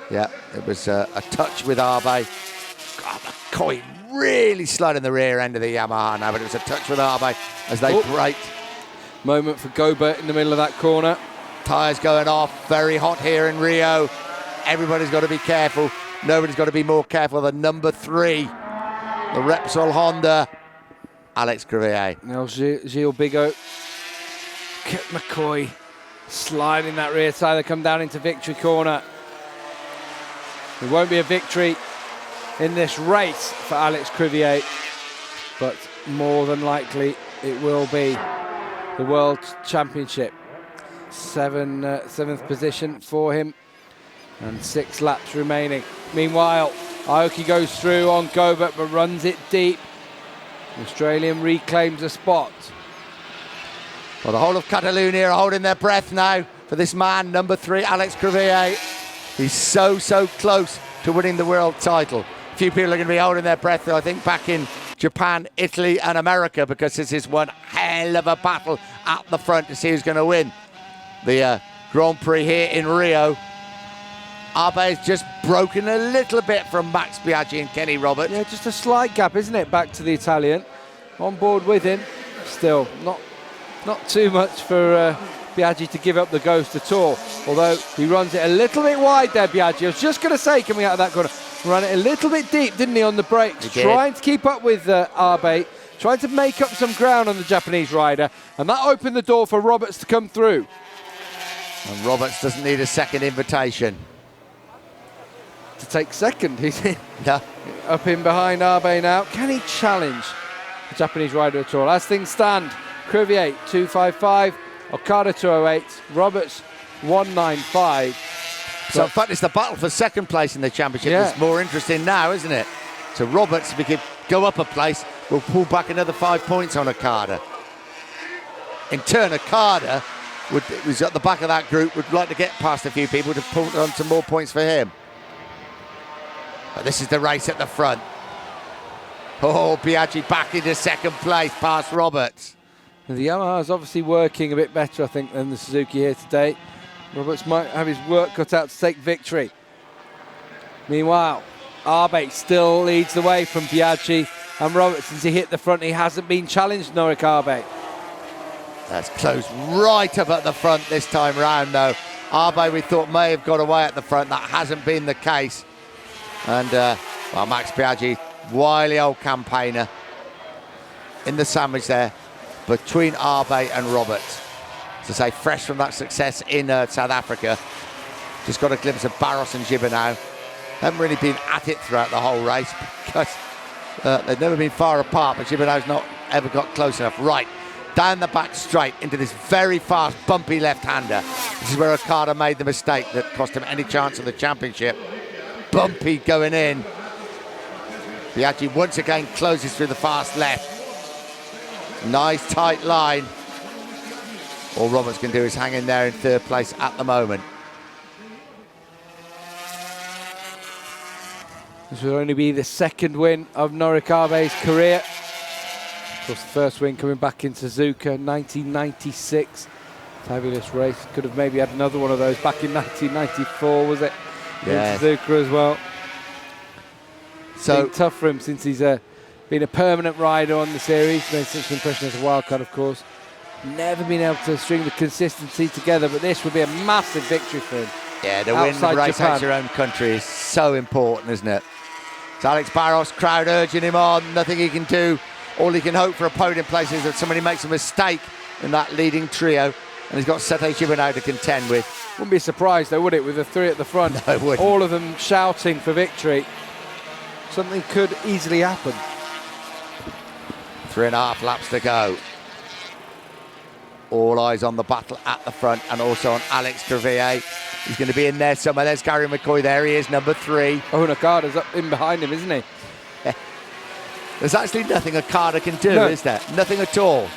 Yeah, it was a touch with Abe. God, McCoy really sliding the rear end of the Yamaha now, but it was a touch with Abe as they break. Moment for Gobert in the middle of that corner. Tyres going off, very hot here in Rio. Everybody's got to be careful. Nobody's got to be more careful than number 3, the Repsol Honda, Alex Crivillé. Now Gilles Bigot, McCoy sliding that rear tyre. They come down into victory corner. There won't be a victory in this race for Alex Crivillé, but more than likely it will be the World Championship. 7th position for him, and 6 laps remaining. Meanwhile, Aoki goes through on Gobert but runs it deep. The Australian reclaims a spot. Well, the whole of Catalonia are holding their breath now for this man, number 3, Alex Crivillé. He's so close to winning the world title. A few people are going to be holding their breath, I think, back in Japan, Italy and America, because this is one hell of a battle at the front to see who's going to win the Grand Prix here in Rio. Abe's just broken a little bit from Max Biaggi and Kenny Roberts. Yeah, just a slight gap, isn't it, back to the Italian. On board with him. Still, not too much for Biaggi to give up the ghost at all, although he runs it a little bit wide there, Biaggi. I was just going to say, coming out of that corner, ran it a little bit deep, didn't he, on the brakes, trying to keep up with Abe, trying to make up some ground on the Japanese rider, and that opened the door for Roberts to come through. And Roberts doesn't need a second invitation. To take second, he's No. up in behind Abe now. Can he challenge the Japanese rider at all? As things stand, Crivillé 255, Okada 208, Roberts 195. So in fact, it's the battle for second place in the championship that's more interesting now, isn't it? So Roberts, if he could go up a place, will pull back another 5 points on Okada. In turn, Okada was at the back of that group, would like to get past a few people to pull on some more points for him. But this is the race at the front. Oh, Biaggi back into second place past Roberts. The Yamaha is obviously working a bit better, I think, than the Suzuki here today. Roberts might have his work cut out to take victory. Meanwhile, Abe still leads the way from Biaggi and Roberts. Since he hit the front, he hasn't been challenged, Norik Abe. That's close right up at the front this time round, though. Abe, we thought, may have got away at the front. That hasn't been the case. And, well, Max Biaggi, wily old campaigner, in the sandwich there between Abe and Roberts. To say, fresh from that success in South Africa. Just got a glimpse of Barros and Gibernau. Haven't really been at it throughout the whole race because they've never been far apart, but Gibernau's not ever got close enough. Right, down the back straight into this very fast, bumpy left-hander. This is where Okada made the mistake that cost him any chance of the championship. Bumpy going in. Biaggi once again closes through the fast left. Nice tight line. All Roberts can do is hang in there in third place at the moment. This will only be the second win of Norick Abe's career. Of course, the first win coming back in Suzuka, 1996. Fabulous race. Could have maybe had another one of those back in 1994, was it? Yeah. In Suzuka as well. So been tough for him since he's been a permanent rider on the series. Made such an impression as a wildcard, of course. Never been able to string the consistency together, but this would be a massive victory for him. yeah, the win the race Japan. out your own country is so important, isn't it? It's Alex Barros, crowd urging him on. Nothing he can do. All he can hope for a podium place is that somebody makes a mistake in that leading trio, and he's got Sete Gibernau to contend with. Wouldn't be surprised though, would it, with the three at the front? No, it wouldn't. All of them shouting for victory. Something could easily happen. 3.5 laps to go. All eyes on the battle at the front, and also on Alex Crivillé. He's going to be in there somewhere. There's Gary McCoy. There he is, number 3. Oh, Nakada's up in behind him, isn't he? There's actually nothing Okada can do, No. is there? Nothing at all.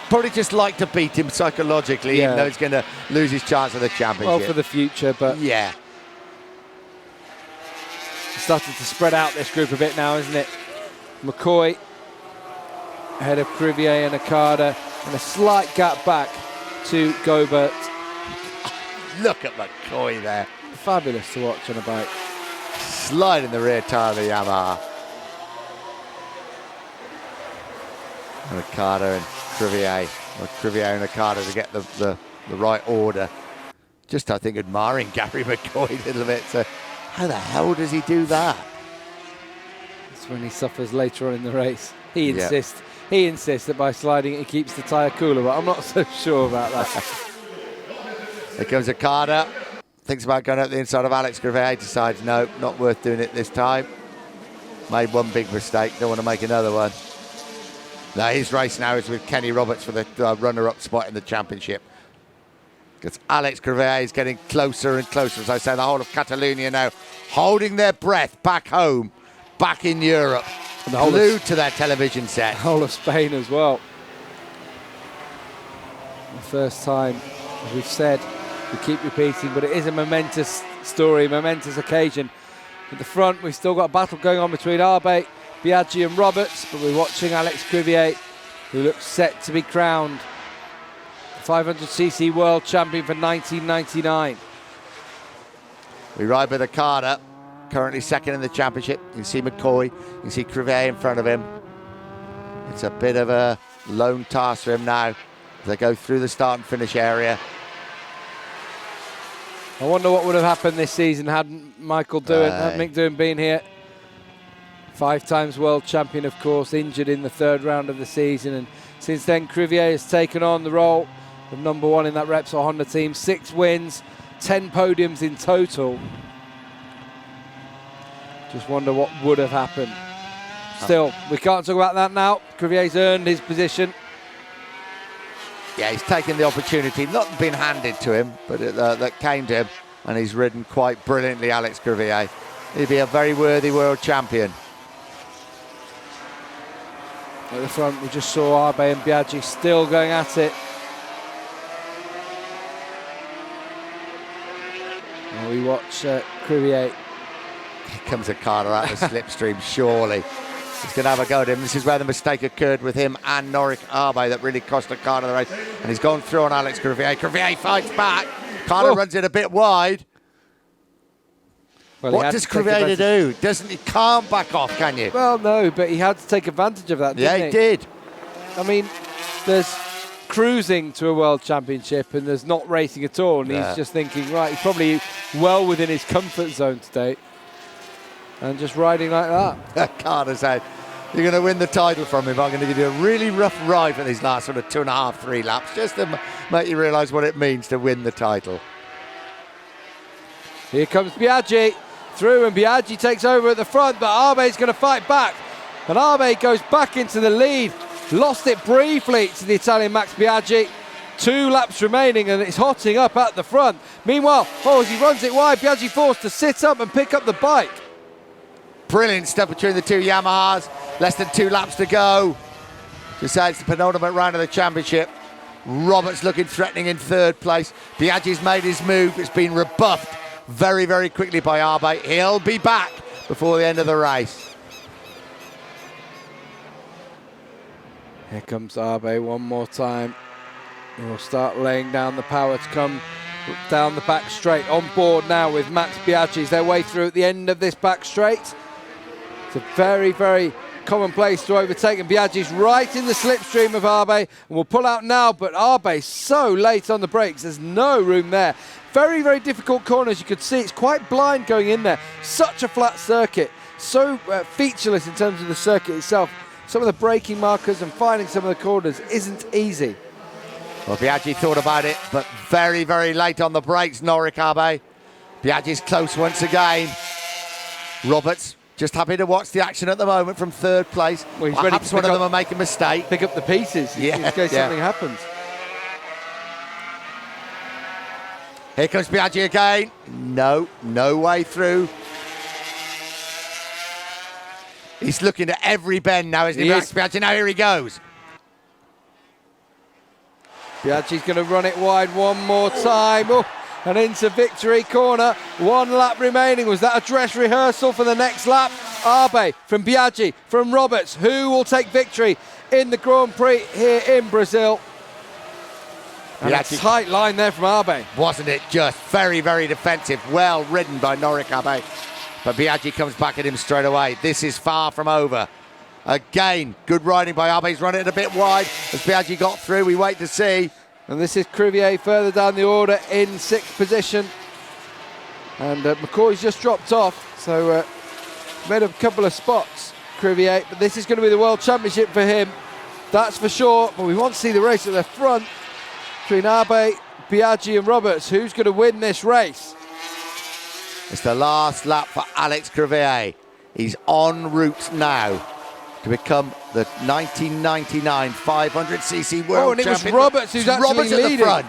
Probably just like to beat him psychologically, even though he's going to lose his chance of the championship. Well, for the future, but yeah. starting to spread out this group a bit now, isn't it? McCoy ahead of Crivillé and Okada, and a slight gap back to Gobert. Look at McCoy there. Fabulous to watch on a bike. Sliding the rear tyre of the Yamaha. And Okada and Crivillé. Or Crivillé and Okada to get the right order. Just, I think, admiring Gary McCoy a little bit. So, how the hell does he do that? That's when he suffers later on in the race. He insists that by sliding it, he keeps the tyre cooler, but I'm not so sure about that. Here comes Okada. Thinks about going up the inside of Alex Crivillé. Decides, no, not worth doing it this time. Made one big mistake. Don't want to make another one. Now his race now is with Kenny Roberts for the runner-up spot in the championship. Because Alex Crivillé is getting closer and closer. As I say, the whole of Catalonia now holding their breath back home, back in Europe. And the whole glued to their television set. The whole of Spain as well. The first time, as we've said, we keep repeating, but it is a momentous story, momentous occasion. At the front, we've still got a battle going on between Abe, Biaggi and Roberts, but we're watching Alex Crivillé, who looks set to be crowned 500cc world champion for 1999. We ride with Okada, currently second in the championship. You can see McCoy, you can see Crivillé in front of him. It's a bit of a lone task for him now as they go through the start and finish area. I wonder what would have happened this season hadn't Mick Doohan been here. 5 times world champion, of course, injured in the 3rd round of the season, and since then Crivillé has taken on the role of number 1 in that Repsol Honda team. 6 wins, 10 podiums in total. Just wonder what would have happened. Still, we can't talk about that now. Crivillé's earned his position. Yeah, he's taken the opportunity, not been handed to him, but that came to him, and he's ridden quite brilliantly, Alex Crivillé. He'd be a very worthy world champion. At the front, we just saw Abe and Biaggi still going at it. And we watch Crivillé. Here comes Okada out the slipstream, surely. He's going to have a go at him. This is where the mistake occurred with him and Norick Abe that really cost Okada the race. And he's gone through on Alex Crivillé. Crivillé fights back. Okada runs it a bit wide. Well, what does Crivillé do? He can't back off, can you? Well, no, but he had to take advantage of that, didn't he? Yeah, he did. I mean, there's cruising to a world championship and there's not racing at all. And he's just thinking, right, he's probably well within his comfort zone today. And just riding like that. Okada said, you're going to win the title from him. I'm going to give you a really rough ride for these last sort of 2.5, 3 laps, just to make you realise what it means to win the title. Here comes Biaggi through, and Biaggi takes over at the front, but Abe's going to fight back. And Abe goes back into the lead. Lost it briefly to the Italian Max Biaggi. 2 laps remaining, and it's hotting up at the front. Meanwhile, as he runs it wide, Biaggi forced to sit up and pick up the bike. Brilliant stuff between the 2 Yamahas. Less than 2 laps to go. Decides the penultimate round of the championship. Roberts looking threatening in 3rd place. Biaggi's made his move. It's been rebuffed very, very quickly by Abe. He'll be back. before the end of the race. Here comes Abe one more time. He'll start laying down the power to come down the back straight. On board now with Max Biaggi's their way through at the end of this back straight. It's a very, very common place to overtake, and Biaggi's right in the slipstream of Abe, and will pull out now, but Abe's so late on the brakes, there's no room there. Very, very difficult corners, you could see it's quite blind going in there. Such a flat circuit, so featureless in terms of the circuit itself. Some of the braking markers and finding some of the corners isn't easy. Well, Biaggi thought about it, but very, very late on the brakes, Norick Abe. Biaggi's close once again. Roberts just happy to watch the action at the moment from third place. Well, he's perhaps one of them will make a mistake. Pick up the pieces in case something happens. Here comes Biaggi again. No way through. He's looking at every bend now, isn't he, Max Biaggi? Now here he goes. Biaggi's going to run it wide one more time. Oh, and into victory corner. 1 lap remaining. Was that a dress rehearsal for the next lap? Abe from Biaggi, from Roberts. Who will take victory in the Grand Prix here in Brazil? And a tight line there from Abe. Wasn't it just very, very defensive? Well ridden by Norick Abe. But Biaggi comes back at him straight away. This is far from over. Again, good riding by Abe. He's run it a bit wide as Biaggi got through. We wait to see. And this is Crivillé further down the order in 6th position. And McCoy's just dropped off, so made a couple of spots, Crivillé. But this is going to be the World Championship for him, that's for sure. But we want to see the race at the front between Abe, Biaggi and Roberts. Who's going to win this race? It's the last lap for Alex Crivillé. He's en route now to become the 1999 500cc world champion. And it was Roberts who's actually leading. At the front.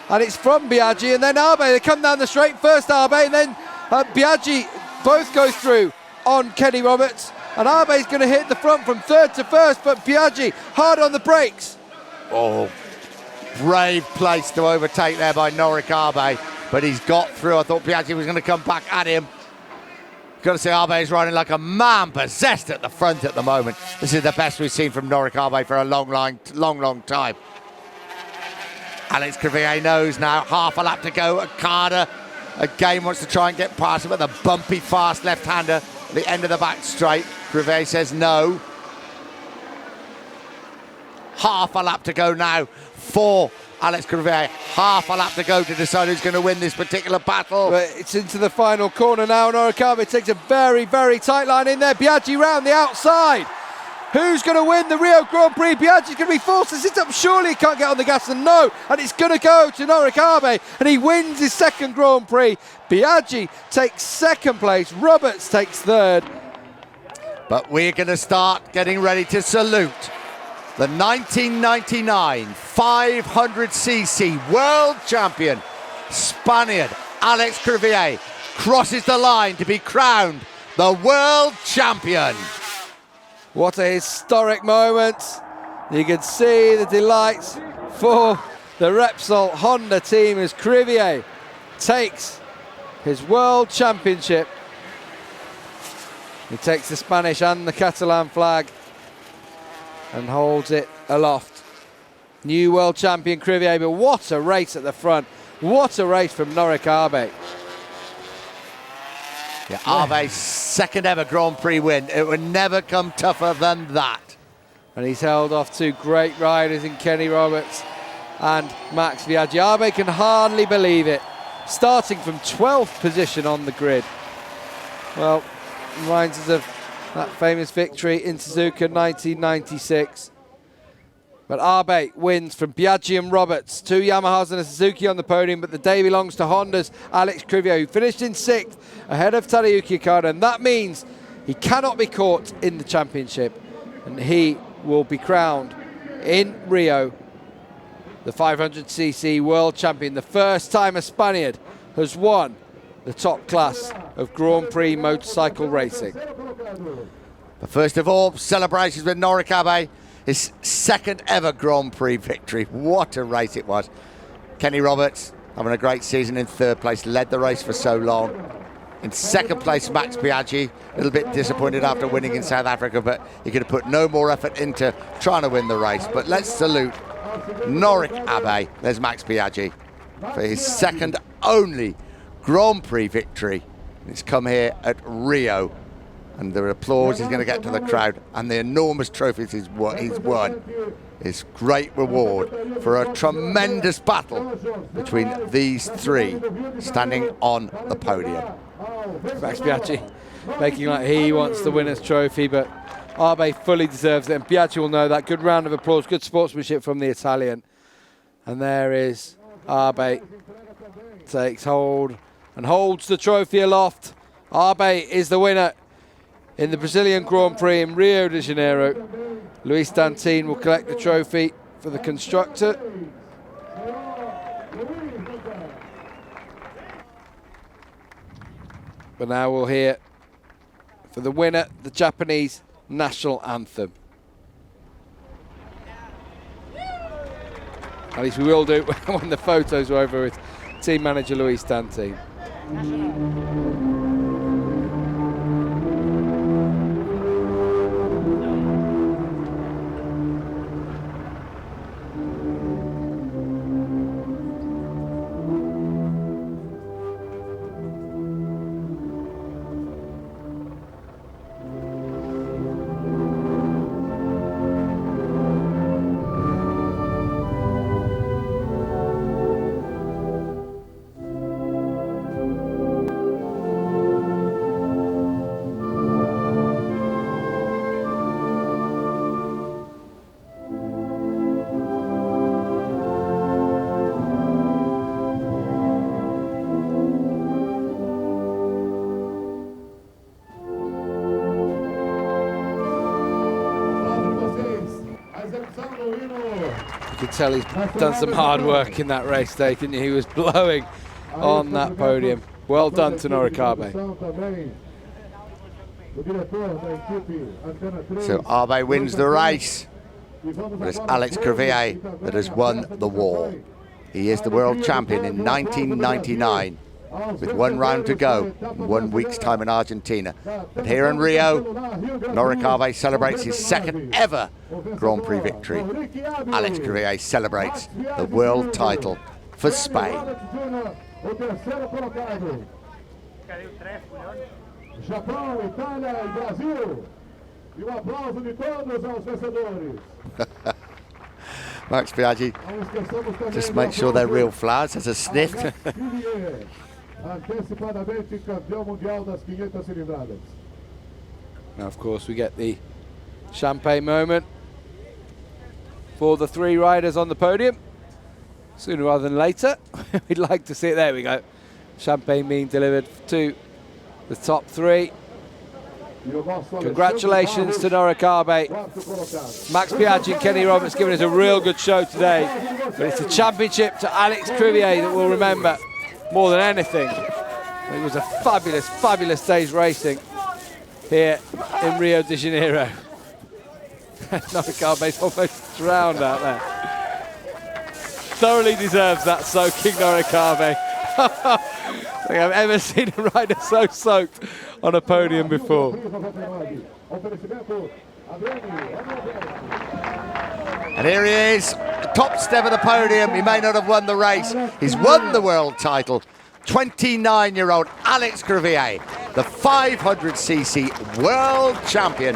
And it's from Biaggi and then Abe. They come down the straight, first Abe and then Biaggi. Both go through on Kenny Roberts. And Abe's going to hit the front from third to first, but Biaggi hard on the brakes. Oh, brave place to overtake there by Norick Abe. But he's got through. I thought Biaggi was going to come back at him. Got to say, Abe's riding like a man possessed at the front at the moment. This is the best we've seen from Norick Abe for a long time. Alex Crivillé knows now, half a lap to go. Okada again wants to try and get past him with a bumpy, fast left-hander at the end of the back straight. Crivillé says no. Half a lap to go now for Alex Crivillé. Half a lap to go to decide who's going to win this particular battle. But it's into the final corner now. Norick Abe takes a very, very tight line in there. Biaggi round the outside. Who's going to win the Rio Grand Prix? Biaggi's going to be forced to sit up. Surely he can't get on the gas, and no. And it's going to go to Norick Abe, and he wins his second Grand Prix. Biaggi takes second place. Roberts takes third. But we're going to start getting ready to salute the 1999 500cc world champion, Spaniard Alex Crivillé, crosses the line to be crowned the world champion. What a historic moment. You can see the delights for the Repsol Honda team as Crivillé takes his world championship. He takes the Spanish and the Catalan flag and holds it aloft. New world champion Crivillé, but what a race at the front. What a race from Norick Abe. Yeah, Abe's second ever Grand Prix win. It would never come tougher than that. And he's held off two great riders in Kenny Roberts and Max Biaggi. Abe can hardly believe it. Starting from 12th position on the grid. Well, reminds us of that famous victory in Suzuka 1996. But Abe wins from Biaggi and Roberts. 2 Yamahas and a Suzuki on the podium, but the day belongs to Honda's Alex Crivillé, who finished in 6th ahead of Tadayuki Okada, and that means he cannot be caught in the championship, and he will be crowned in Rio the 500cc world champion, the first time a Spaniard has won the top class of Grand Prix motorcycle racing. But first of all, celebrations with Norick Abe. His second ever Grand Prix victory. What a race it was. Kenny Roberts having a great season in 3rd place, led the race for so long. In second place, Max Biaggi. A little bit disappointed after winning in South Africa, but he could have put no more effort into trying to win the race. But let's salute Norik Abe. There's Max Biaggi for his second only Grand Prix victory. He's come here at Rio, and the applause he's going to get to the crowd, and the enormous trophies he's won is great reward for a tremendous battle between these three standing on the podium. Max Biaggi making like he wants the winner's trophy, but Abe fully deserves it, and Biaggi will know that. Good round of applause, good sportsmanship from the Italian. And there is Abe, takes hold and holds the trophy aloft. Abe is the winner in the Brazilian Grand Prix in Rio de Janeiro. Luis Dantin will collect the trophy for the constructor. But now we'll hear for the winner the Japanese national anthem. At least we will do when the photos are over with team manager Luis Dantin. You can tell he's done some hard work in that race day, didn't you? He was blowing on that podium. Well done to Norik Abe. So Abe wins the race, but it's Alex Crivillé that has won the war. He is the world champion in 1999 with one round to go in 1 week's time in Argentina. But here in Rio, Norik Abe celebrates his second ever Grand Prix victory. Alex Crivillé celebrates the world title for Spain. Max Biaggi just make sure they're real flowers. There's a sniff. Now, of course, we get the champagne moment for the three riders on the podium. Sooner rather than later. We'd like to see it. There we go. Champagne being delivered to the top three. Congratulations to Norik Abe. Max Biaggi and Kenny Roberts giving us a real good show today. But it's a championship to Alex Crivillé that we'll remember more than anything. It was a fabulous, fabulous day's racing here in Rio de Janeiro. Norik Abe's almost drowned out there. Thoroughly deserves that soaking, Norik Abe. I think I've ever seen a rider so soaked on a podium before. And here he is, top step of the podium. He may not have won the race. He's won the world title. 29-year-old Alex Crivillé, the 500cc world champion.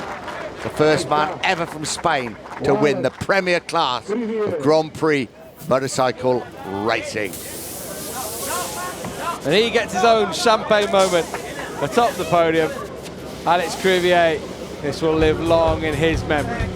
The first man ever from Spain to win the premier class of Grand Prix motorcycle racing. And he gets his own champagne moment atop the podium. Alex Crivillé, this will live long in his memory.